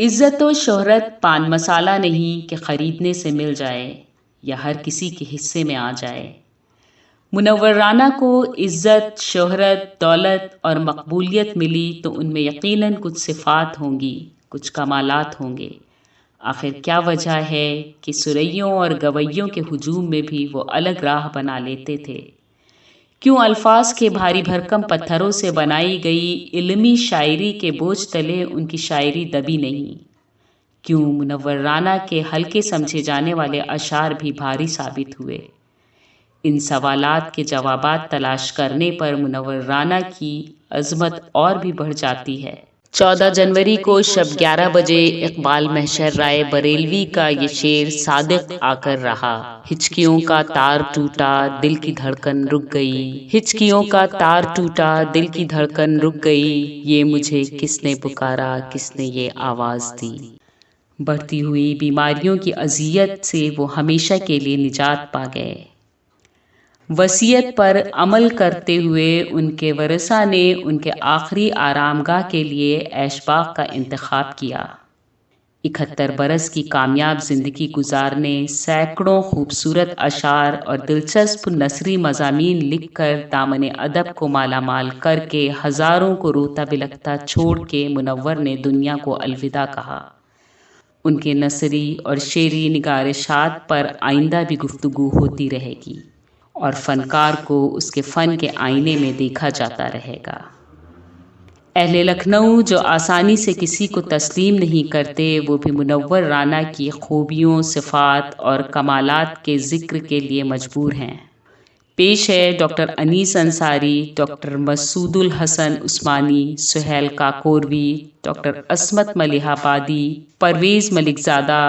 عزت و شہرت پان مسالہ نہیں کہ خریدنے سے مل جائے یا ہر کسی کے حصے میں آ جائے۔ منور رانا کو عزت، شہرت، دولت اور مقبولیت ملی تو ان میں یقیناً کچھ صفات ہوں گی، کچھ کمالات ہوں گے۔ آخر کیا وجہ ہے کہ سریوں اور گویوں کے ہجوم میں بھی وہ الگ راہ بنا لیتے تھے؟ کیوں الفاظ کے بھاری بھرکم پتھروں سے بنائی گئی علمی شاعری کے بوجھ تلے ان کی شاعری دبی نہیں؟ کیوں منور رانا کے ہلکے سمجھے جانے والے اشعار بھی بھاری ثابت ہوئے؟ ان سوالات کے جوابات تلاش کرنے پر منور رانا کی عظمت اور بھی بڑھ جاتی ہے۔ 14 جنوری کو شب 11 بجے اقبال محشر رائے بریلوی کا یہ شعر صادق آ کر رہا۔ ہچکیوں کا تار ٹوٹا، دل کی دھڑکن رک گئی، ہچکیوں کا تار ٹوٹا، دل کی دھڑکن رک گئی، یہ مجھے کس نے پکارا، کس نے یہ آواز دی۔ بڑھتی ہوئی بیماریوں کی اذیت سے وہ ہمیشہ کے لیے نجات پا گئے۔ وصیت پر عمل کرتے ہوئے ان کے ورثاء نے ان کے آخری آرام گاہ کے لیے عیش باغ کا انتخاب کیا۔ 71 برس کی کامیاب زندگی گزارنے، سینکڑوں خوبصورت اشعار اور دلچسپ نثری مضامین لکھ کر دامن ادب کو مالا مال کر کے ہزاروں کو روتا بلکتا چھوڑ کے منور نے دنیا کو الوداع کہا۔ ان کے نثری اور شعری نگارشات پر آئندہ بھی گفتگو ہوتی رہے گی اور فنکار کو اس کے فن کے آئینے میں دیکھا جاتا رہے گا۔ اہل لکھنؤ جو آسانی سے کسی کو تسلیم نہیں کرتے، وہ بھی منور رانا کی خوبیوں، صفات اور کمالات کے ذکر کے لیے مجبور ہیں۔ پیش ہے ڈاکٹر انیس انصاری، ڈاکٹر مسعود الحسن عثمانی، سہیل کاکوروی، ڈاکٹر عصمت ملیح آبادی، پرویز ملک زادہ،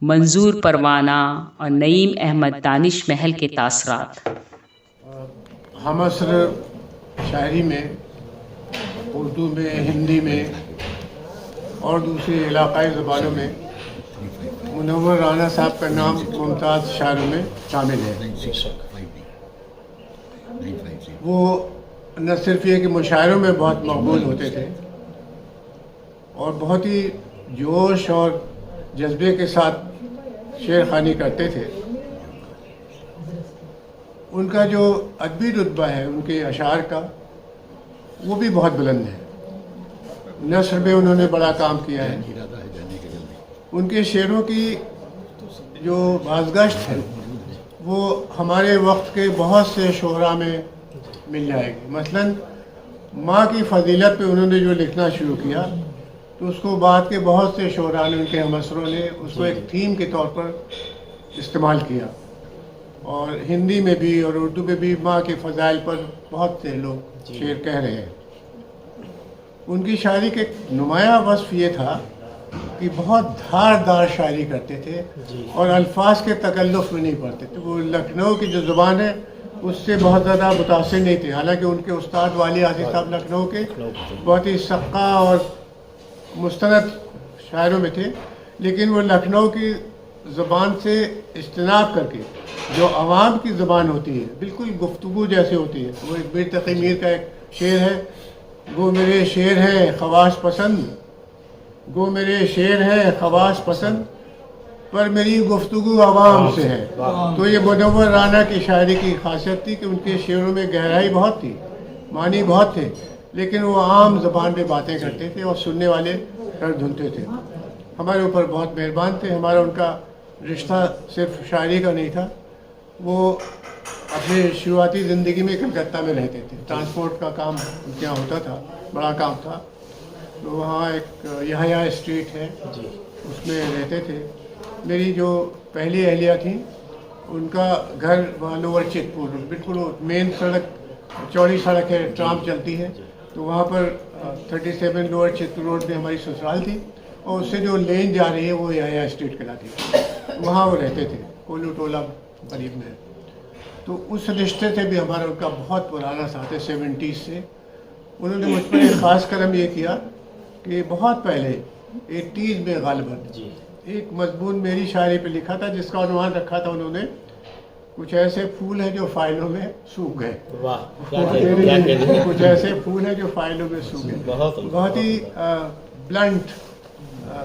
منظور پروانہ اور نعیم احمد دانش محل کے تاثرات۔ ہم عصر شاعری میں، اردو میں، ہندی میں اور دوسری علاقائی زبانوں میں منور رانا صاحب کا نام ممتاز شاعروں میں شامل ہے۔ وہ نہ صرف یہ کہ مشاعروں میں بہت مقبول ہوتے تھے اور بہت ہی جوش اور جذبے کے ساتھ شعر خوانی کرتے تھے، ان کا جو ادبی رتبہ ہے ان کے اشعار کا وہ بھی بہت بلند ہے۔ نثر میں انہوں نے بڑا کام کیا ہے۔ ان کے شعروں کی جو بازگشت ہے وہ ہمارے وقت کے بہت سے شعراء میں مل جائے گی۔ مثلاً ماں کی فضیلت پہ انہوں نے جو لکھنا شروع کیا تو اس کو بعد کے بہت سے شعراء نے، ان کے ہمعصروں نے اس کو ایک تھیم کے طور پر استعمال کیا، اور ہندی میں بھی اور اردو میں بھی ماں کے فضائل پر بہت سے لوگ شعر کہہ رہے ہیں۔ ان کی شاعری کا ایک نمایاں وصف یہ تھا کہ بہت دھار دار شاعری کرتے تھے اور الفاظ کے تکلف میں نہیں پڑتے تھے۔ وہ لکھنؤ کی جو زبان ہے اس سے بہت زیادہ متاثر نہیں تھے، حالانکہ ان کے استاد والی عاصف صاحب لکھنؤ کے بہت ہی ثقہ اور مستند شاعروں میں تھے، لیکن وہ لکھنؤ کی زبان سے اجتناب کر کے جو عوام کی زبان ہوتی ہے، بالکل گفتگو جیسے ہوتی ہے۔ وہ ایک میر تقی میر کا ایک شعر ہے، گو میرے شعر ہے خواص پسند، گو میرے شعر ہے خواص پسند، پر میری گفتگو عوام سے ہے۔ تو یہ منور رانا کی شاعری کی خاصیت تھی کہ ان کے شعروں میں گہرائی بہت تھی، معنی بہت تھے، لیکن وہ عام زبان میں باتیں کرتے تھے اور سننے والے کر دھنتے تھے۔ ہمارے اوپر بہت مہربان تھے۔ ہمارا ان کا رشتہ صرف شاعری کا نہیں تھا، وہ اپنے شروعاتی زندگی میں کلکتہ میں رہتے تھے، ٹرانسپورٹ کا کام ان کے یہاں ہوتا تھا، بڑا کام تھا، تو وہاں ایک یحییٰ اسٹریٹ ہے اس میں رہتے تھے۔ میری جو پہلی اہلیہ تھیں ان کا گھر وہاں لوور چیک پور، بالکل مین سڑک، چوڑی سڑک ہے، ٹرام چلتی ہے، تو وہاں پر 37 لوور چیک پور روڈ میں ہماری سسرال تھی، اور اس سے جو لین جا رہی ہے وہ یحییٰ اسٹریٹ کہلاتی ہے، وہاں وہ رہتے تھے، کولو ٹولہ قریب میں۔ تو اس رشتے سے بھی ہمارا ان کا بہت پرانا ساتھ ہے، 70s سے۔ انہوں نے مجھ پر ایک خاص کرم یہ کیا کہ بہت پہلے 80s میں غالباً ایک مضمون میری شاعری پہ لکھا تھا جس کا عنوان رکھا تھا انہوں نے کچھ ایسے پھول ہیں جو فائلوں میں سوکھ گئے۔ کچھ ایسے پھول ہیں جو فائلوں میں سوکھ گئے۔ بہت ہی بلنٹ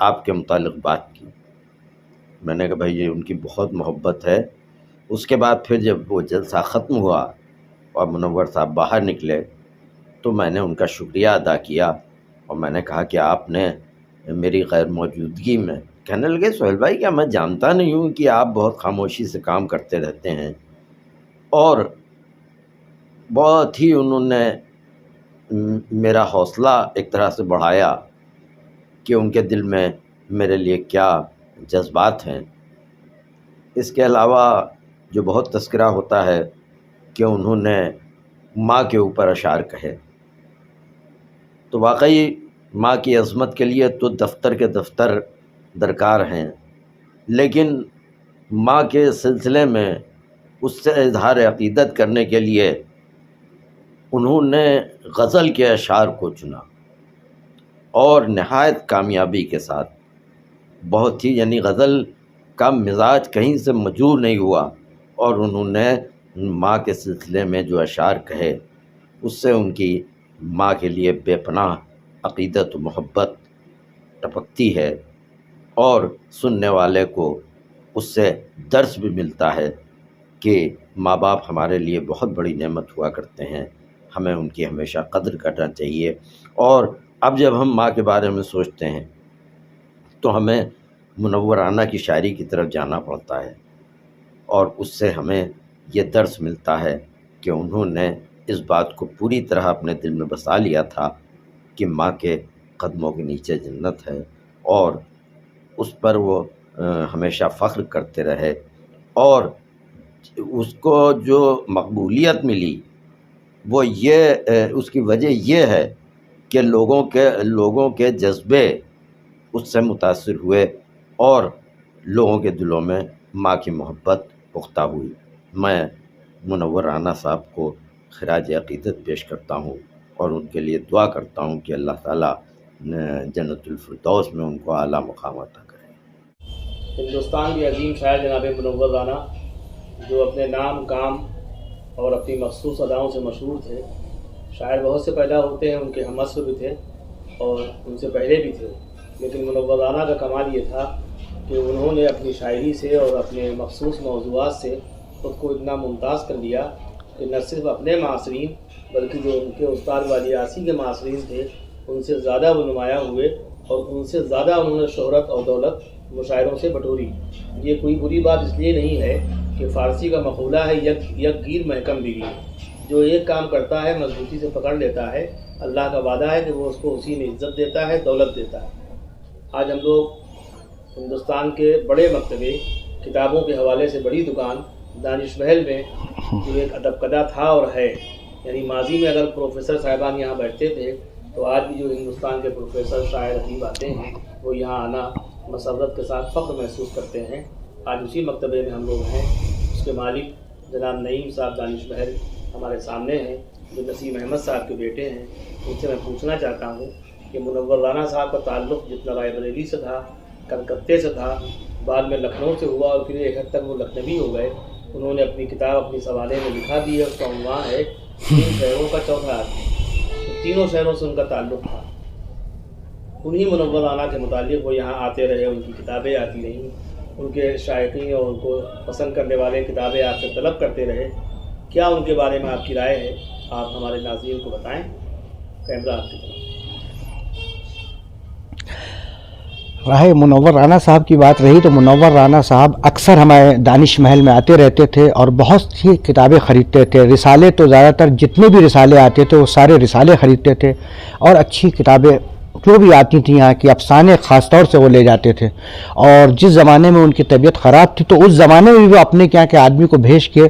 آپ کے متعلق بات کی۔ میں نے کہا بھائی یہ ان کی بہت محبت ہے۔ اس کے بعد پھر جب وہ جلسہ ختم ہوا اور منور صاحب باہر نکلے تو میں نے ان کا شکریہ ادا کیا اور میں نے کہا کہ آپ نے میری غیر موجودگی میں، کہنے لگے سہیل بھائی کیا میں جانتا نہیں ہوں کہ آپ بہت خاموشی سے کام کرتے رہتے ہیں، اور بہت ہی انہوں نے میرا حوصلہ ایک طرح سے بڑھایا کہ ان کے دل میں میرے لیے کیا جذبات ہیں۔ اس کے علاوہ جو بہت تذکرہ ہوتا ہے کہ انہوں نے ماں کے اوپر اشعار کہے، تو واقعی ماں کی عظمت کے لیے تو دفتر کے دفتر درکار ہیں، لیکن ماں کے سلسلے میں اس سے اظہار عقیدت کرنے کے لیے انہوں نے غزل کے اشعار کو چنا، اور نہایت کامیابی کے ساتھ، بہت ہی، یعنی غزل کا مزاج کہیں سے مجروح نہیں ہوا، اور انہوں نے ماں کے سلسلے میں جو اشعار کہے اس سے ان کی ماں کے لیے بے پناہ عقیدت و محبت ٹپکتی ہے، اور سننے والے کو اس سے درس بھی ملتا ہے کہ ماں باپ ہمارے لیے بہت بڑی نعمت ہوا کرتے ہیں، ہمیں ان کی ہمیشہ قدر کرنا چاہیے۔ اور اب جب ہم ماں کے بارے میں سوچتے ہیں تو ہمیں منورانہ کی شاعری کی طرف جانا پڑتا ہے، اور اس سے ہمیں یہ درس ملتا ہے کہ انہوں نے اس بات کو پوری طرح اپنے دل میں بسا لیا تھا کہ ماں کے قدموں کے نیچے جنت ہے، اور اس پر وہ ہمیشہ فخر کرتے رہے، اور اس کو جو مقبولیت ملی وہ یہ، اس کی وجہ یہ ہے کہ لوگوں کے جذبے اس سے متاثر ہوئے، اور لوگوں کے دلوں میں ماں کی محبت پختہ ہوئی۔ میں منور رانا صاحب کو خراج عقیدت پیش کرتا ہوں اور ان کے لیے دعا کرتا ہوں کہ اللہ تعالیٰ جنت الفردوس میں ان کو اعلیٰ مقام عطا کرے۔ ہندوستان کے عظیم شاعر جناب منور رانا، جو اپنے نام، کام اور اپنی مخصوص اداؤں سے مشہور تھے۔ شاعر بہت سے پیدا ہوتے ہیں، ان کے ہم عصر بھی تھے اور ان سے پہلے بھی تھے، لیکن منور رانا کا کمال یہ تھا کہ انہوں نے اپنی شاعری سے اور اپنے مخصوص موضوعات سے خود کو اتنا ممتاز کر لیا کہ نہ صرف اپنے معاصرین بلکہ جو ان کے استاد والی عاصی کے معاصرین تھے ان سے زیادہ وہ نمایاں ہوئے، اور ان سے زیادہ انہوں نے شہرت اور دولت مشاعروں سے بٹوری۔ یہ کوئی بری بات اس لیے نہیں ہے کہ فارسی کا مقولہ ہے یک گیر محکم دیگیر، جو ایک کام کرتا ہے مضبوطی سے پکڑ لیتا ہے، اللہ کا وعدہ ہے کہ وہ اس کو اسی میں عزت دیتا ہے، دولت دیتا ہے۔ آج ہم لوگ ہندوستان کے بڑے مکتبے، کتابوں کے حوالے سے بڑی دکان دانش محل میں جو ایک ادب کدہ تھا اور ہے، یعنی ماضی میں اگر پروفیسر صاحبان یہاں بیٹھتے تھے تو آج بھی جو ہندوستان کے پروفیسر، شاعر، ادیب آتے ہیں وہ یہاں آنا مسرت کے ساتھ فخر محسوس کرتے ہیں۔ آج اسی مکتبے میں ہم لوگ ہیں۔ اس کے مالک جناب نعیم صاحب دانش محل ہمارے سامنے ہیں، جو نسیم احمد صاحب کے بیٹے ہیں۔ ان سے میں پوچھنا چاہتا ہوں کہ منور رانا صاحب کا تعلق جتنا رائے بریلی سے تھا، کلکتے سے تھا، بعد میں لکھنؤ سے ہوا، اور پھر ایک حد تک وہ لکھنوی ہو گئے۔ انہوں نے اپنی کتاب اپنی سوالے میں لکھا بھی ہے، اس کا عنوان ہے 3 شہروں کا چوتھا آدمی۔ تو تینوں شہروں سے ان کا تعلق تھا۔ انہی منور رانا کے متعلق وہ یہاں آتے رہے، ان کی کتابیں آتی رہیں، ان کے شائقین اور ان کو پسند کرنے والے کتابیں آپ سے طلب کرتے رہے۔ کیا ان کے بارے میں آپ کی رائے ہے؟ آپ ہمارے ناظرین کو بتائیں۔ کیمرہ آپ کی طرف۔ رہے منور رانا صاحب کی بات رہی تو منور رانا صاحب اکثر ہمارے دانش محل میں آتے رہتے تھے اور بہت سی کتابیں خریدتے تھے۔ رسالے تو زیادہ تر جتنے بھی رسالے آتے تھے وہ سارے رسالے خریدتے تھے، اور اچھی کتابیں جو بھی آتی تھیں یہاں کی افسانے خاص طور سے وہ لے جاتے تھے۔ اور جس زمانے میں ان کی طبیعت خراب تھی تو اس زمانے میں بھی وہ اپنے یہاں کے آدمی کو بھیج کے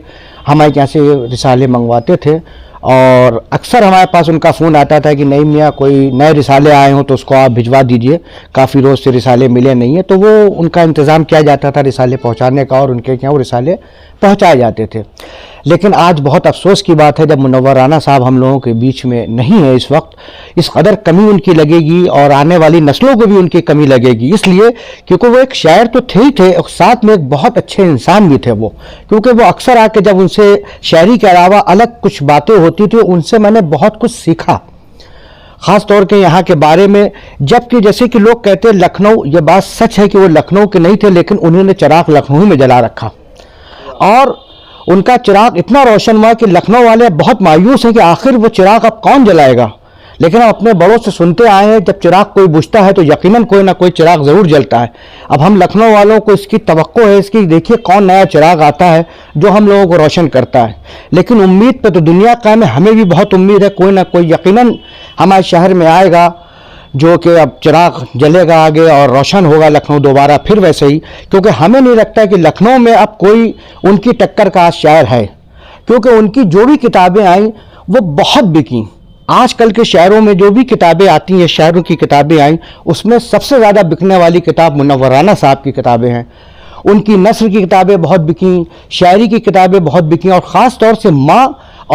ہمارے یہاں سے رسالے منگواتے تھے، اور اکثر ہمارے پاس ان کا فون آتا تھا کہ نہیں میاں کوئی نئے رسالے آئے ہوں تو اس کو آپ بھجوا دیجئے، کافی روز سے رسالے ملے نہیں ہیں۔ تو وہ ان کا انتظام کیا جاتا تھا رسالے پہنچانے کا، اور ان کے یہاں وہ رسالے پہنچائے جاتے تھے۔ لیکن آج بہت افسوس کی بات ہے جب منور رانا صاحب ہم لوگوں کے بیچ میں نہیں ہے اس وقت، اس قدر کمی ان کی لگے گی، اور آنے والی نسلوں کو بھی ان کی کمی لگے گی، اس لیے کیونکہ وہ ایک شاعر تو تھے ہی تھے، ساتھ میں ایک بہت اچھے انسان بھی تھے وہ، کیونکہ وہ اکثر آ کے جب ان سے شاعری کے علاوہ الگ کچھ باتیں ہوتی تھی ان سے میں نے بہت کچھ سیکھا۔ خاص طور کے یہاں کے بارے میں، جبکہ جیسے کہ لوگ کہتے ہیں لکھنؤ، یہ بات سچ ہے کہ وہ لکھنؤ کے نہیں تھے، لیکن انہوں نے چراغ لکھنؤ میں جلا رکھا، اور ان کا چراغ اتنا روشن ہوا کہ لکھنؤ والے بہت مایوس ہیں کہ آخر وہ چراغ اب کون جلائے گا، لیکن ہم اپنے بڑوں سے سنتے آئے ہیں جب چراغ کوئی بجھتا ہے تو یقیناً کوئی نہ کوئی چراغ ضرور جلتا ہے۔ اب ہم لکھنؤ والوں کو اس کی توقع ہے، اس کی دیکھیے کون نیا چراغ آتا ہے جو ہم لوگوں کو روشن کرتا ہے، لیکن امید پہ تو دنیا قائم ہے، ہمیں بھی بہت امید ہے کوئی نہ کوئی یقیناً ہمارے شہر میں آئے گا جو کہ اب چراغ جلے گا آگے اور روشن ہوگا لکھنؤ دوبارہ پھر ویسے ہی، کیونکہ ہمیں نہیں لگتا کہ لکھنؤ میں اب کوئی ان کی ٹکر کا شاعر ہے، کیونکہ ان کی جو بھی کتابیں آئیں وہ بہت بکیں۔ آج کل کے شہروں میں جو بھی کتابیں آتی ہیں، شہروں کی کتابیں آئیں، اس میں سب سے زیادہ بکنے والی کتاب منور رانا صاحب کی کتابیں ہیں۔ ان کی نثر کی کتابیں بہت بکیں، شاعری کی کتابیں بہت بکیں، اور خاص طور سے ماں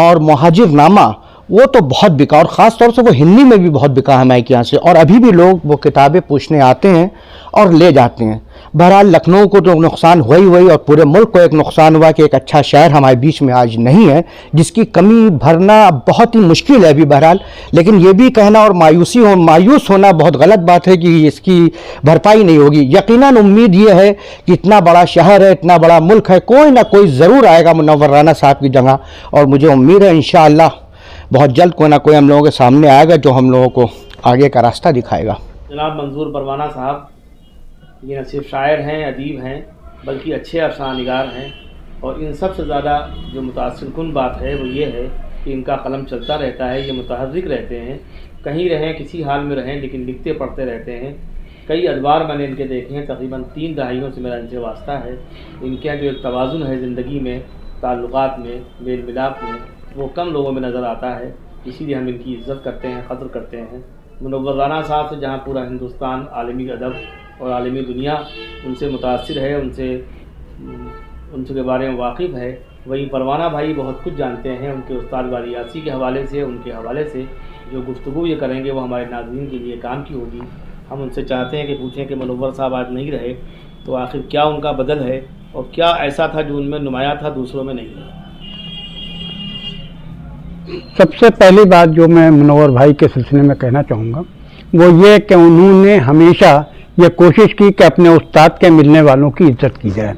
اور مہاجر نامہ وہ تو بہت بکا، اور خاص طور سے وہ ہندی میں بھی بہت بکا ہمارے یہاں سے، اور ابھی بھی لوگ وہ کتابیں پوچھنے آتے ہیں اور لے جاتے ہیں۔ بہرحال لکھنؤ کو تو نقصان ہوئی اور پورے ملک کو ایک نقصان ہوا کہ ایک اچھا شہر ہمارے بیچ میں آج نہیں ہے، جس کی کمی بھرنا بہت ہی مشکل ہے ابھی بہرحال، لیکن یہ بھی کہنا اور مایوس ہونا بہت غلط بات ہے کہ اس کی بھرپائی نہیں ہوگی۔ یقیناً امید یہ ہے کہ اتنا بڑا شہر ہے، اتنا بڑا ملک ہے، کوئی نہ کوئی ضرور آئے گا منور رانا صاحب کی جگہ، اور مجھے امید ہے انشاءاللہ بہت جلد کوئی نہ کوئی ہم لوگوں کے سامنے آئے گا جو ہم لوگوں کو آگے کا راستہ دکھائے گا۔ جناب منظور پروانہ صاحب یہ نہ صرف شاعر ہیں، ادیب ہیں، بلکہ اچھے افسانہ نگار ہیں، اور ان سب سے زیادہ جو متاثر کن بات ہے وہ یہ ہے کہ ان کا قلم چلتا رہتا ہے، یہ متحرک رہتے ہیں، کہیں رہیں کسی حال میں رہیں لیکن لکھتے پڑھتے رہتے ہیں۔ کئی ادوار میں نے ان کے دیکھے ہیں، تقریباً 3 دہائیوں سے میرا ان سے واسطہ ہے۔ ان کے جو ایک توازن ہے زندگی میں، تعلقات میں، میل ملاپ میں، وہ کم لوگوں میں نظر آتا ہے، اسی لیے ہم ان کی عزت کرتے ہیں، قدر کرتے ہیں۔ منور رانا صاحب سے جہاں پورا ہندوستان عالمی ادب اور عالمی دنیا ان سے متاثر ہے، ان کے بارے میں واقف ہے، وہیں پروانہ بھائی بہت کچھ جانتے ہیں ان کے استاد والی یاسی کے حوالے سے، ان کے حوالے سے جو گفتگو یہ کریں گے وہ ہمارے ناظرین کے لیے کام کی ہوگی۔ ہم ان سے چاہتے ہیں کہ پوچھیں کہ منور صاحب آج نہیں رہے تو آخر کیا ان کا بدل ہے اور کیا ایسا تھا جو ان میں نمایاں تھا دوسروں میں نہیں؟ سب سے پہلی بات جو میں منور بھائی کے سلسلے میں کہنا چاہوں گا وہ یہ کہ انہوں نے ہمیشہ یہ کوشش کی کہ اپنے استاد کے ملنے والوں کی عزت کی جائے۔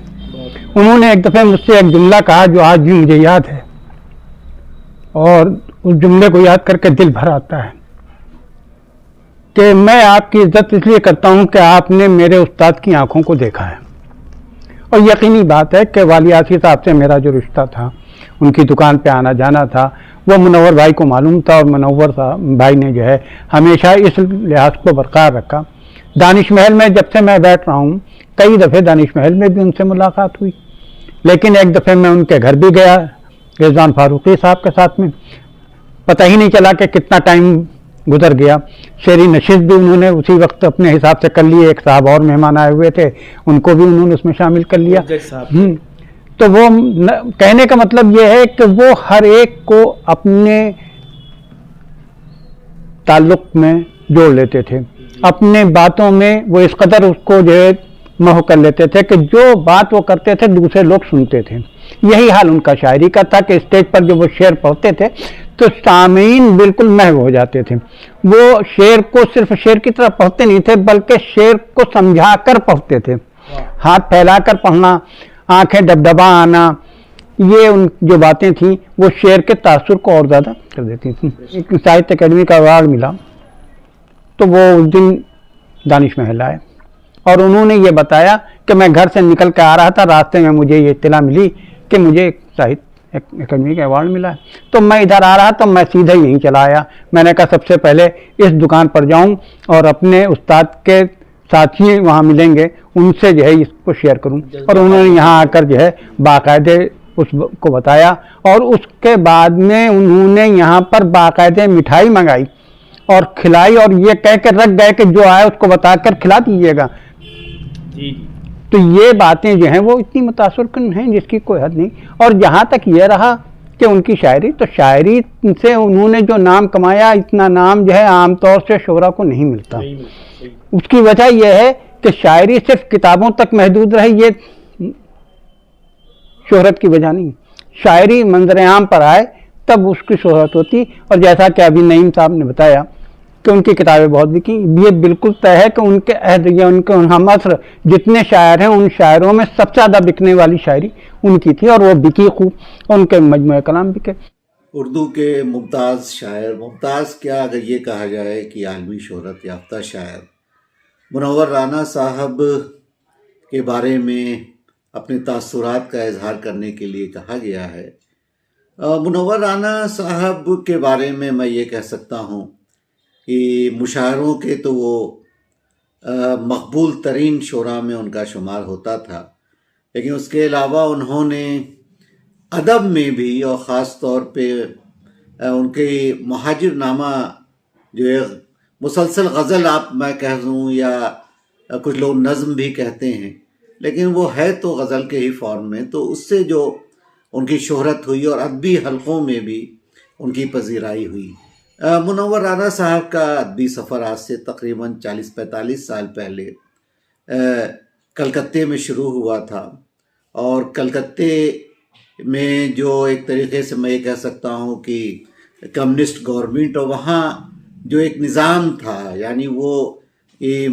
انہوں نے ایک دفعہ مجھ سے ایک جملہ کہا جو آج بھی مجھے یاد ہے، اور اس جملے کو یاد کر کے دل بھر آتا ہے کہ میں آپ کی عزت اس لیے کرتا ہوں کہ آپ نے میرے استاد کی آنکھوں کو دیکھا ہے۔ اور یقینی بات ہے کہ والی یاسی صاحب سے میرا جو رشتہ تھا، ان کی دکان پہ آنا جانا تھا، وہ منور بھائی کو معلوم تھا، اور منور بھائی نے جو ہے ہمیشہ اس لحاظ کو برقرار رکھا۔ دانش محل میں جب سے میں بیٹھ رہا ہوں، کئی دفعے دانش محل میں بھی ان سے ملاقات ہوئی، لیکن ایک دفعہ میں ان کے گھر بھی گیا رضوان فاروقی صاحب کے ساتھ میں، پتہ ہی نہیں چلا کہ کتنا ٹائم گزر گیا۔ شعری نشست بھی انہوں نے اسی وقت اپنے حساب سے کر لیے، ایک صاحب اور مہمان آئے ہوئے تھے ان کو بھی انہوں نے اس میں شامل کر لیا۔ تو وہ کہنے کا مطلب یہ ہے کہ وہ ہر ایک کو اپنے تعلق میں جوڑ لیتے تھے، اپنے باتوں میں وہ اس قدر اس کو جو ہے محو کر لیتے تھے کہ جو بات وہ کرتے تھے دوسرے لوگ سنتے تھے۔ یہی حال ان کا شاعری کا تھا کہ اسٹیج پر جب وہ شعر پڑھتے تھے تو سامعین بالکل محو ہو جاتے تھے۔ وہ شعر کو صرف شعر کی طرح پڑھتے نہیں تھے بلکہ شعر کو سمجھا کر پڑھتے تھے، ہاتھ پھیلا کر پڑھنا، آنکھیں ڈبڈبا آنا، یہ ان جو باتیں تھیں وہ شعر کے تاثر کو اور زیادہ کر دیتی تھیں۔ ایک ساہتیہ اکیڈمی کا ایوارڈ ملا تو وہ اس دن دانش محل آئے اور انہوں نے یہ بتایا کہ میں گھر سے نکل کے آ رہا تھا، راستے میں مجھے یہ اطلاع ملی کہ مجھے ساہتیہ اکیڈمی کا ایوارڈ ملا ہے، تو میں ادھر آ رہا تو میں سیدھا یہیں چلا آیا۔ میں نے کہا سب سے پہلے اس دکان پر جاؤں اور اپنے استاد کے ساتھی وہاں ملیں گے ان سے جو ہے اس کو شیئر کروں، اور انہوں نے یہاں آ کر جو ہے باقاعدہ اس کو بتایا، اور اس کے بعد میں انہوں نے یہاں پر باقاعدہ مٹھائی منگائی اور کھلائی، اور یہ کہہ کے رکھ گئے کہ جو آئے اس کو بتا کر کھلا دیجیے گا۔ تو یہ باتیں جو ہیں وہ اتنی متاثر کن ہیں جس کی کوئی حد نہیں۔ اور جہاں تک یہ رہا کہ ان کی شاعری، تو شاعری سے انہوں نے جو نام کمایا، اتنا نام جو ہے عام طور سے شعراء کو نہیں ملتا۔ اس کی وجہ یہ ہے کہ شاعری صرف کتابوں تک محدود رہی، یہ شہرت کی وجہ نہیں، شاعری منظر عام پر آئے تب اس کی شہرت ہوتی۔ اور جیسا کہ ابھی نعیم صاحب نے بتایا کہ ان کی کتابیں بہت بکی. یہ بالکل طے ہے کہ ان کے عہد یا ان کے ہم عصر جتنے شاعر ہیں ان شاعروں میں سب سے زیادہ بکنے والی شاعری ان کی تھی اور وہ بکی خوب اور ان کے مجموعہ کلام بکے. اردو کے ممتاز شاعر، ممتاز کیا اگر یہ کہا جائے کہ عالمی شہرت یافتہ شاعر منور رانا صاحب کے بارے میں اپنے تاثرات کا اظہار کرنے کے لیے کہا گیا ہے. منور رانا صاحب کے بارے میں یہ کہہ سکتا ہوں کہ مشاعروں کے تو وہ مقبول ترین شعراء میں ان کا شمار ہوتا تھا، لیکن اس کے علاوہ انہوں نے ادب میں بھی اور خاص طور پہ ان کے مہاجر نامہ جو ہے مسلسل غزل آپ میں کہہ دوں یا کچھ لوگ نظم بھی کہتے ہیں، لیکن وہ ہے تو غزل کے ہی فارم میں، تو اس سے جو ان کی شہرت ہوئی اور ادبی حلقوں میں بھی ان کی پذیرائی ہوئی. منور رانا صاحب کا ادبی سفر آج سے تقریباً 40-45 سال پہلے کلکتے میں شروع ہوا تھا، اور کلکتے میں جو ایک طریقے سے میں یہ کہہ سکتا ہوں کہ کمیونسٹ گورنمنٹ، اور وہاں جو ایک نظام تھا، یعنی وہ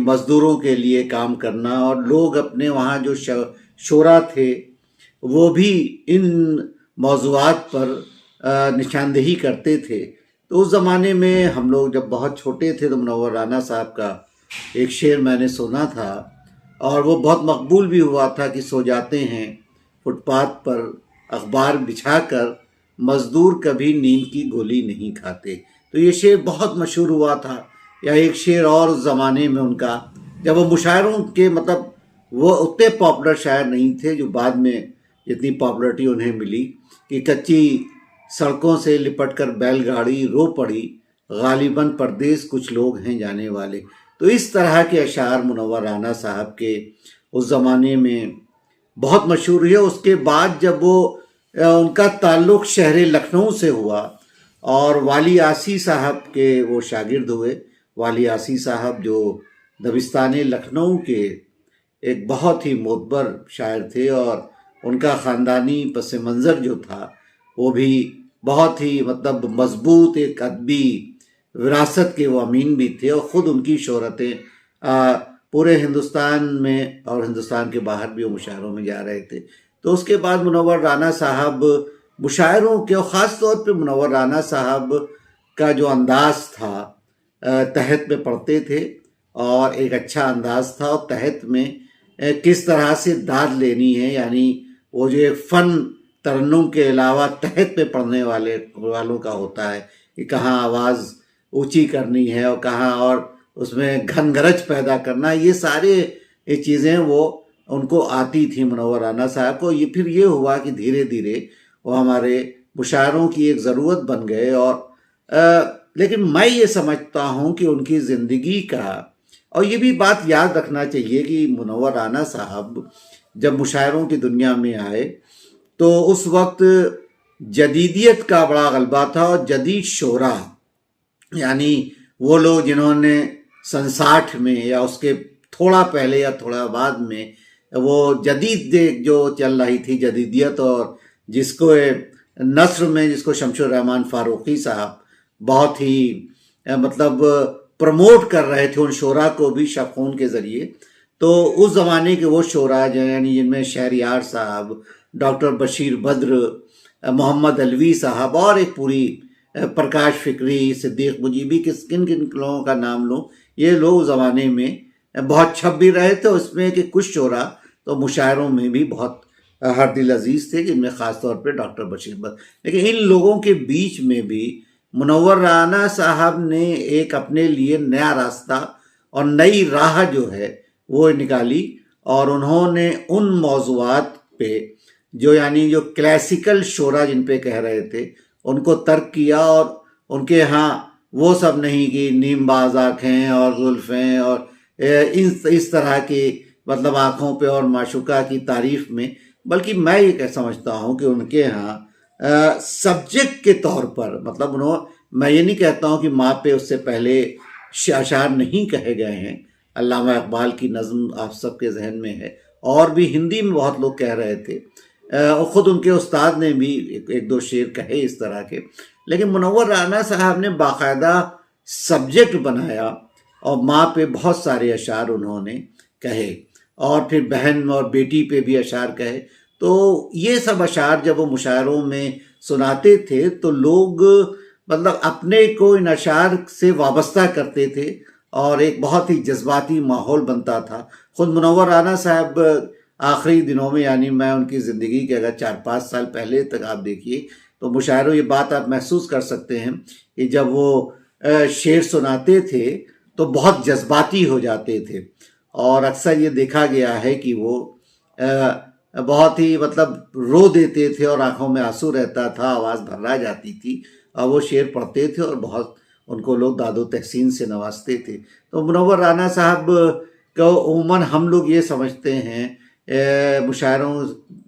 مزدوروں کے لیے کام کرنا، اور لوگ اپنے وہاں جو شعراء تھے وہ بھی ان موضوعات پر نشاندہی کرتے تھے. تو اس زمانے میں ہم لوگ جب بہت چھوٹے تھے تو منور رانا صاحب کا ایک شعر میں نے سنا تھا اور وہ بہت مقبول بھی ہوا تھا کہ سو جاتے ہیں فٹ پاتھ پر اخبار بچھا کر، مزدور کبھی نیند کی گولی نہیں کھاتے. تو یہ شعر بہت مشہور ہوا تھا. یا ایک شعر اور اس زمانے میں ان کا، جب وہ مشاعروں کے مطلب وہ اتنے پاپولر شاعر نہیں تھے جو بعد میں جتنی پاپولرٹی انہیں ملی، کہ کچی سڑکوں سے لپٹ کر بیل گاڑی رو پڑی، غالباً پردیس کچھ لوگ ہیں جانے والے. تو اس طرح کے اشعار منور رانا صاحب کے اس زمانے میں بہت مشہور ہوئے. اس کے بعد جب وہ ان کا تعلق شہر لکھنؤ سے ہوا اور والی عاصی صاحب کے وہ شاگرد ہوئے. والی عاصی صاحب جو دبستان لکھنؤ کے ایک بہت ہی معتبر شاعر تھے، اور ان کا خاندانی پس منظر جو تھا وہ بھی بہت ہی مطلب مضبوط ایک ادبی وراثت کے وہ امین بھی تھے، اور خود ان کی شہرتیں پورے ہندوستان میں اور ہندوستان کے باہر بھی وہ مشاعروں میں جا رہے تھے. تو اس کے بعد منور رانا صاحب مشاعروں کے، اور خاص طور پہ منور رانا صاحب کا جو انداز تھا، تحت میں پڑھتے تھے اور ایک اچھا انداز تھا، اور تحت میں کس طرح سے داد لینی ہے، یعنی وہ جو ایک فن ترنم کے علاوہ تحت پہ پڑھنے والوں کا ہوتا ہے کہ کہاں آواز اونچی کرنی ہے اور کہاں، اور اس میں گھن گرج پیدا کرنا، یہ سارے یہ چیزیں وہ ان کو آتی تھی منور رانا صاحب کو. یہ پھر یہ ہوا کہ دھیرے دھیرے وہ ہمارے مشاعروں کی ایک ضرورت بن گئے. اور لیکن میں یہ سمجھتا ہوں کہ ان کی زندگی کا، اور یہ بھی بات یاد رکھنا چاہیے کہ منور رانا صاحب جب مشاعروں کی دنیا میں آئے تو اس وقت جدیدیت کا بڑا غلبہ تھا، اور جدید شعراء یعنی وہ لوگ جنہوں نے سن 60 میں یا اس کے تھوڑا پہلے یا تھوڑا بعد میں وہ جدید جو چل رہی تھی جدیدیت، اور جس کو نثر میں جس کو شمس الرحمن فاروقی صاحب بہت ہی مطلب پروموٹ کر رہے تھے ان شعراء کو بھی شفقون کے ذریعے. تو اس زمانے کے وہ شعراء یعنی جن میں شہریار صاحب، ڈاکٹر بشیر بدر، محمد علوی صاحب، اور ایک پوری پرکاش فکری، صدیق مجیبی، کن لوگوں کا نام لوں، یہ لوگ زمانے میں بہت چھپ بھی رہے تھے. اس میں کہ کچھ شعراء تو مشاعروں میں بھی بہت ہر دل عزیز تھے، جن میں خاص طور پہ ڈاکٹر بشیر بدر. لیکن ان لوگوں کے بیچ میں بھی منور رانا صاحب نے ایک اپنے لیے نیا راستہ اور نئی راہ جو ہے وہ نکالی، اور انہوں نے ان موضوعات پہ جو یعنی جو کلاسیکل شعراء جن پہ کہہ رہے تھے ان کو ترک کیا، اور ان کے ہاں وہ سب نہیں کہ نیم باز آنکھیں اور زلفیں اور اس طرح کی مطلب آنکھوں پہ اور معشوقہ کی تعریف میں، بلکہ میں یہ سمجھتا ہوں کہ ان کے ہاں سبجیکٹ کے طور پر مطلب میں یہ نہیں کہتا ہوں کہ ماں پہ اس سے پہلے اشعار نہیں کہے گئے ہیں. علامہ اقبال کی نظم آپ سب کے ذہن میں ہے، اور بھی ہندی میں بہت لوگ کہہ رہے تھے، اور خود ان کے استاد نے بھی ایک دو شعر کہے اس طرح کے. لیکن منور رانا صاحب نے باقاعدہ سبجیکٹ بنایا اور ماں پہ بہت سارے اشعار انہوں نے کہے، اور پھر بہن اور بیٹی پہ بھی اشعار کہے۔ تو یہ سب اشعار جب وہ مشاعروں میں سناتے تھے تو لوگ مطلب اپنے کو ان اشعار سے وابستہ کرتے تھے، اور ایک بہت ہی جذباتی ماحول بنتا تھا۔ خود منور رانا صاحب آخری دنوں میں، یعنی میں ان کی زندگی کے اگر 4-5 سال پہلے تک آپ دیکھیے تو مشاعروں یہ بات آپ محسوس کر سکتے ہیں کہ جب وہ شعر سناتے تھے تو بہت جذباتی ہو جاتے تھے، اور اکثر یہ دیکھا گیا ہے کہ وہ بہت ہی مطلب رو دیتے تھے اور آنکھوں میں آنسو رہتا تھا، آواز بھرا جاتی تھی، اور وہ شعر پڑھتے تھے اور بہت ان کو لوگ داد و تحسین سے نوازتے تھے۔ تو منور رانا صاحب کو عموماً ہم لوگ یہ سمجھتے ہیں مشاعروں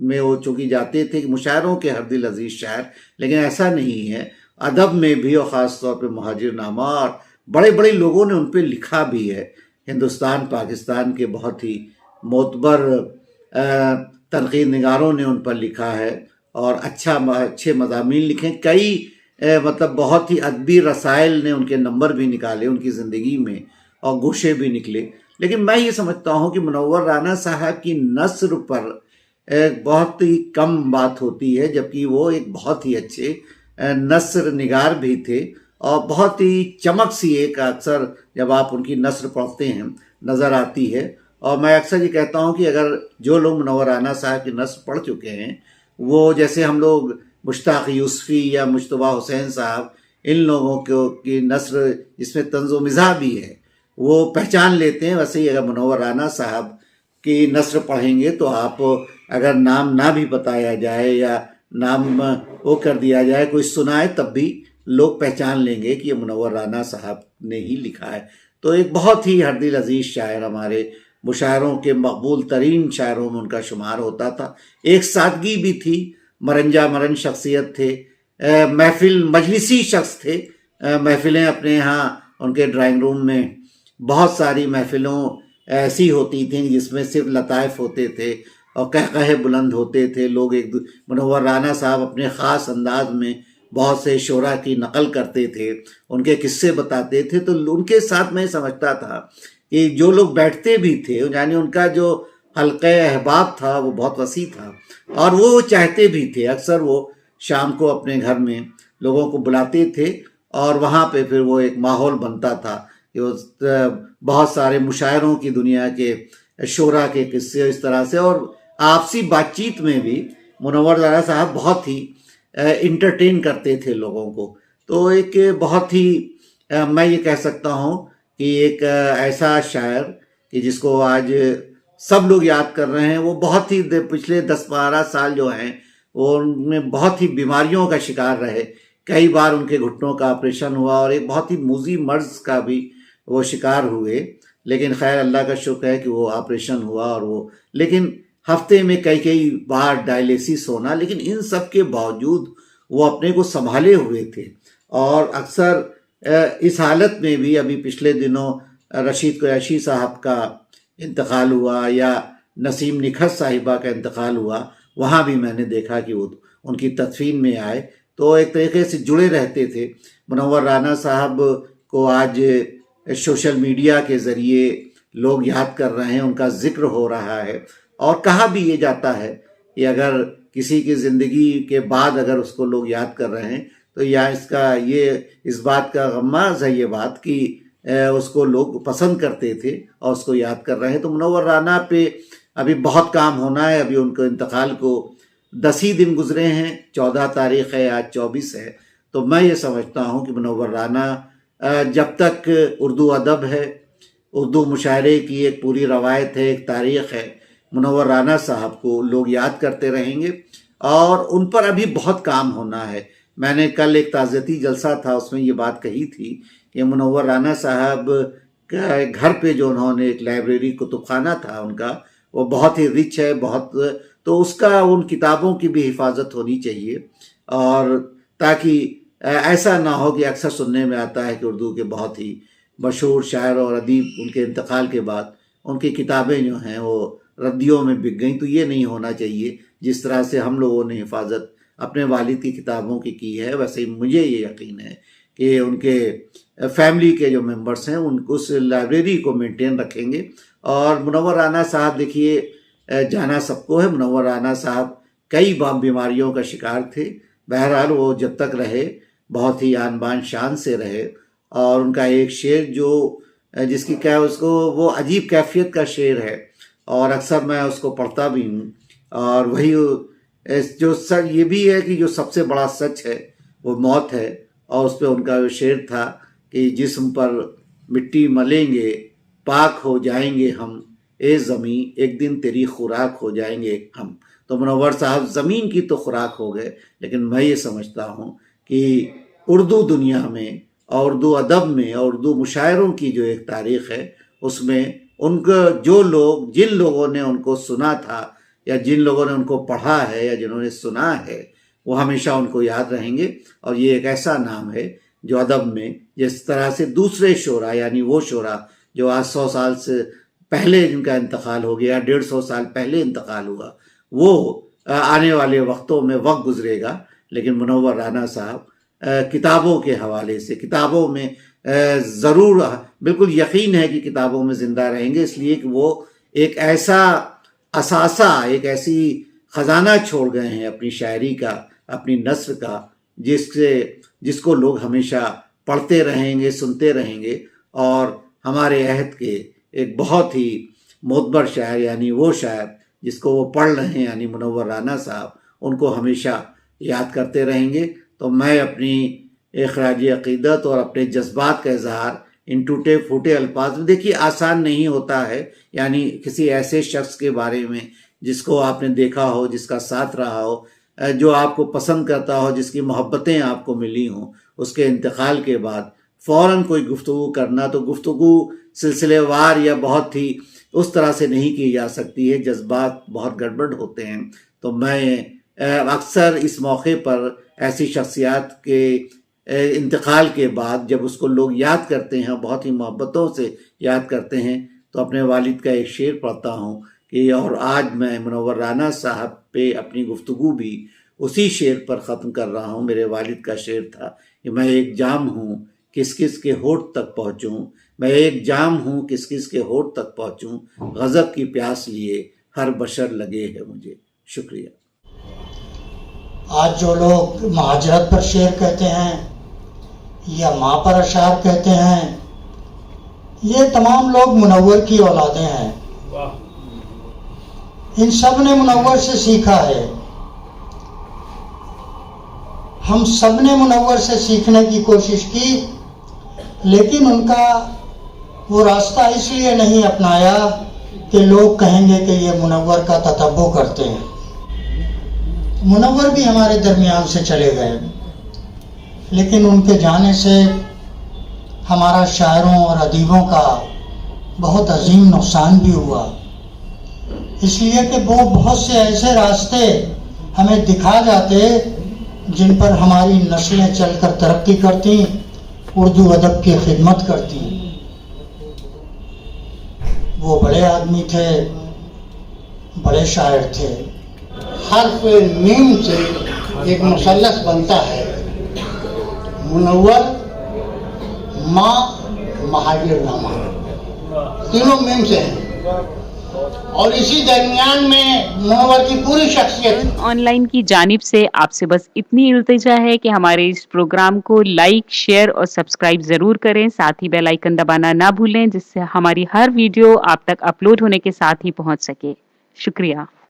میں وہ چونکہ جاتے تھے کہ مشاعروں کے ہر دل عزیز شاعر، لیکن ایسا نہیں ہے۔ ادب میں بھی، اور خاص طور پہ مہاجر نامہ اور بڑے بڑے لوگوں نے ان پہ لکھا بھی ہے، ہندوستان پاکستان کے بہت ہی معتبر تنقید نگاروں نے ان پر لکھا ہے، اور اچھے مضامین لکھے۔ کئی مطلب بہت ہی ادبی رسائل نے ان کے نمبر بھی نکالے ان کی زندگی میں، اور گوشے بھی نکلے۔ لیکن میں یہ سمجھتا ہوں کہ منور رانا صاحب کی نثر پر بہت ہی کم بات ہوتی ہے، جبکہ وہ ایک بہت ہی اچھے نثر نگار بھی تھے، اور بہت ہی چمک سی ایک اکثر جب آپ ان کی نثر پڑھتے ہیں نظر آتی ہے۔ اور میں اکثر یہ کہتا ہوں کہ اگر جو لوگ منور رانا صاحب کی نثر پڑھ چکے ہیں، وہ جیسے ہم لوگ مشتاق یوسفی یا مجتبیٰ حسین صاحب، ان لوگوں کی نثر جس میں طنز و مزاح بھی ہے وہ پہچان لیتے ہیں، ویسے ہی اگر منور رانا صاحب کی نثر پڑھیں گے تو آپ اگر نام نہ بھی بتایا جائے یا نام وہ کر دیا جائے، کوئی سنائے، تب بھی لوگ پہچان لیں گے کہ یہ منور رانا صاحب نے ہی لکھا ہے۔ تو ایک بہت ہی ہر دل عزیز شاعر، ہمارے مشاعروں کے مقبول ترین شاعروں میں ان کا شمار ہوتا تھا۔ ایک سادگی بھی تھی، مرنجا مرن شخصیت تھے، محفل مجلسی شخص تھے۔ محفلیں اپنے ہاں ان کے ڈرائنگ روم میں بہت ساری محفلوں ایسی ہوتی تھیں جس میں صرف لطائف ہوتے تھے اور قہقہے بلند ہوتے تھے۔ لوگ منور رانا صاحب اپنے خاص انداز میں بہت سے شعراء کی نقل کرتے تھے، ان کے قصے بتاتے تھے، تو ان کے ساتھ میں سمجھتا تھا کہ جو لوگ بیٹھتے بھی تھے، یعنی ان کا جو حلقہ احباب تھا وہ بہت وسیع تھا، اور وہ چاہتے بھی تھے، اکثر وہ شام کو اپنے گھر میں لوگوں کو بلاتے تھے، اور وہاں پہ پھر وہ ایک ماحول بنتا تھا کہ بہت سارے مشاعروں کی دنیا کے شعراء کے قصے اس طرح سے، اور آپسی بات چیت میں بھی منور رانا صاحب بہت ہی انٹرٹین کرتے تھے لوگوں کو۔ تو ایک بہت ہی میں یہ کہہ سکتا ہوں کہ ایک ایسا شاعر کہ جس کو آج سب لوگ یاد کر رہے ہیں، وہ بہت ہی پچھلے 10-12 سال جو ہیں وہ ان میں بہت ہی بیماریوں کا شکار رہے۔ کئی بار ان کے گھٹنوں کا آپریشن ہوا، اور ایک بہت ہی موذی مرض کا بھی وہ شکار ہوئے، لیکن خیر اللہ کا شکر ہے کہ وہ آپریشن ہوا، اور وہ لیکن ہفتے میں کئی بار ڈائلیسس ہونا، لیکن ان سب کے باوجود وہ اپنے کو سنبھالے ہوئے تھے۔ اور اکثر اس حالت میں بھی ابھی پچھلے دنوں رشید قریشی صاحب کا انتقال ہوا، یا نسیم نکھت صاحبہ کا انتقال ہوا، وہاں بھی میں نے دیکھا کہ وہ ان کی تدفین میں آئے، تو ایک طریقے سے جڑے رہتے تھے۔ منور رانا صاحب کو آج سوشل میڈیا کے ذریعے لوگ یاد کر رہے ہیں، ان کا ذکر ہو رہا ہے، اور کہا بھی یہ جاتا ہے کہ اگر کسی کی زندگی کے بعد اگر اس کو لوگ یاد کر رہے ہیں تو یا اس بات کا غماز ہے یہ بات کہ اس کو لوگ پسند کرتے تھے اور اس کو یاد کر رہے ہیں۔ تو منور رانا پہ ابھی بہت کام ہونا ہے۔ ابھی ان کے انتقال کو 10 ہی دن گزرے ہیں، 14 تاریخ ہے، آج 24 ہے۔ تو میں یہ سمجھتا ہوں کہ منور رانا جب تک اردو ادب ہے، اردو مشاعرے کی ایک پوری روایت ہے، ایک تاریخ ہے، منور رانا صاحب کو لوگ یاد کرتے رہیں گے، اور ان پر ابھی بہت کام ہونا ہے۔ میں نے کل ایک تعزیتی جلسہ تھا، اس میں یہ بات کہی تھی کہ منور رانا صاحب کا گھر پہ جو انہوں نے ایک لائبریری کتب خانہ تھا ان کا، وہ بہت ہی رچ ہے، تو اس کا ان کتابوں کی بھی حفاظت ہونی چاہیے، اور تاکہ ایسا نہ ہو کہ اکثر سننے میں آتا ہے کہ اردو کے بہت ہی مشہور شاعر اور ادیب ان کے انتقال کے بعد ان کی کتابیں جو ہیں وہ ردیوں میں بک گئیں۔ تو یہ نہیں ہونا چاہیے۔ جس طرح سے ہم لوگوں نے حفاظت اپنے والد کی کتابوں کی ہے، ویسے ہی مجھے یہ یقین ہے کہ ان کے فیملی کے جو ممبرس ہیں ان کو اس لائبریری کو مینٹین رکھیں گے. اور منور رانا صاحب دیکھیے جانا سب کو ہے، منور رانا صاحب کئی بیماریوں کا شکار تھے. بہرحال وہ جب تک رہے بہت ہی آن بان شان سے رہے. اور ان کا ایک شعر جو جس کی کیا اس کو وہ عجیب کیفیت کا شعر ہے اور اکثر میں اس کو پڑھتا بھی ہوں. اور وہی جو سچ یہ بھی ہے کہ جو سب سے بڑا سچ ہے وہ موت ہے. اور اس پہ ان کا جو شعر تھا کہ جسم پر مٹی ملیں گے پاک ہو جائیں گے ہم، اے زمین ایک دن تیری خوراک ہو جائیں گے ہم. تو منور صاحب زمین کی تو خوراک ہو گئے، لیکن میں یہ سمجھتا ہوں کہ اردو دنیا میں اور اردو ادب میں اور اردو مشاعروں کی جو ایک تاریخ ہے اس میں ان کو جو لوگ جن لوگوں نے ان کو سنا تھا یا جن لوگوں نے ان کو پڑھا ہے یا جنہوں نے سنا ہے وہ ہمیشہ ان کو یاد رہیں گے. اور یہ ایک ایسا نام ہے جو ادب میں جس طرح سے دوسرے شعراء یعنی وہ شعراء جو آج 100 سال سے پہلے جن کا انتقال ہو گیا، 150 سال پہلے انتقال ہوا، وہ آنے والے وقتوں میں وقت گزرے گا. لیکن منور رانا صاحب کتابوں کے حوالے سے کتابوں میں ضرور بالکل یقین ہے کہ کتابوں میں زندہ رہیں گے، اس لیے کہ وہ ایک ایسا اثاثہ ایک ایسی خزانہ چھوڑ گئے ہیں اپنی شاعری کا، اپنی نثر کا، جس کو لوگ ہمیشہ پڑھتے رہیں گے، سنتے رہیں گے. اور ہمارے عہد کے ایک بہت ہی معتبر شاعر یعنی وہ شاعر جس کو وہ پڑھ رہے ہیں یعنی منور رانا صاحب، ان کو ہمیشہ یاد کرتے رہیں گے. تو میں اپنی خراج عقیدت اور اپنے جذبات کا اظہار ان ٹوٹے پھوٹے الفاظ میں، دیکھیے آسان نہیں ہوتا ہے، یعنی کسی ایسے شخص کے بارے میں جس کو آپ نے دیکھا ہو، جس کا ساتھ رہا ہو، جو آپ کو پسند کرتا ہو، جس کی محبتیں آپ کو ملی ہوں، اس کے انتقال کے بعد فوراً کوئی گفتگو کرنا، تو گفتگو سلسلے وار یا بہت ہی اس طرح سے نہیں کی جا سکتی ہے، جذبات بہت گڑبڑ ہوتے ہیں. تو میں اکثر اس موقع پر ایسی شخصیات کے انتقال کے بعد جب اس کو لوگ یاد کرتے ہیں، بہت ہی محبتوں سے یاد کرتے ہیں، تو اپنے والد کا ایک شعر پڑھتا ہوں کہ اور آج میں منور رانا صاحب پہ اپنی گفتگو بھی اسی شعر پر ختم کر رہا ہوں. میرے والد کا شعر تھا کہ میں ایک جام ہوں کس کس کے ہونٹ تک پہنچوں، میں ایک جام ہوں کس کس کے ہونٹ تک پہنچوں، غضب کی پیاس لیے ہر بشر لگے ہے مجھے. شکریہ. آج جو لوگ مہاجرت پر شعر کہتے ہیں یا ماں پر اشعار کہتے ہیں، یہ تمام لوگ منور کی اولادیں ہیں. ان سب نے منور سے سیکھا ہے. ہم سب نے منور سے سیکھنے کی کوشش کی، لیکن ان کا وہ راستہ اس لیے نہیں اپنایا کہ لوگ کہیں گے کہ یہ منور کا تتبع کرتے ہیں. منور بھی ہمارے درمیان سے چلے گئے، لیکن ان کے جانے سے ہمارا شاعروں اور ادیبوں کا بہت عظیم نقصان بھی ہوا، اس لیے کہ وہ بہت سے ایسے راستے ہمیں دکھا جاتے جن پر ہماری نسلیں چل کر ترقی کرتی، اردو ادب کی خدمت کرتی. وہ بڑے آدمی تھے، بڑے شاعر تھے. حرف میم سے ایک مثلث بنتا ہے، منور، ماں، مہاجر نامہ، تینوں میم سے ہیں. اور اسی درمیان میں منور کی پوری شخصیت. آن لائن کی جانب سے آپ سے بس اتنی التجا ہے کہ ہمارے اس پروگرام کو لائک، شیئر اور سبسکرائب ضرور کریں. ساتھ ہی بیل آئیکن دبانا نہ بھولیں، جس سے ہماری ہر ویڈیو آپ تک اپلوڈ ہونے کے ساتھ ہی پہنچ سکے. شکریہ.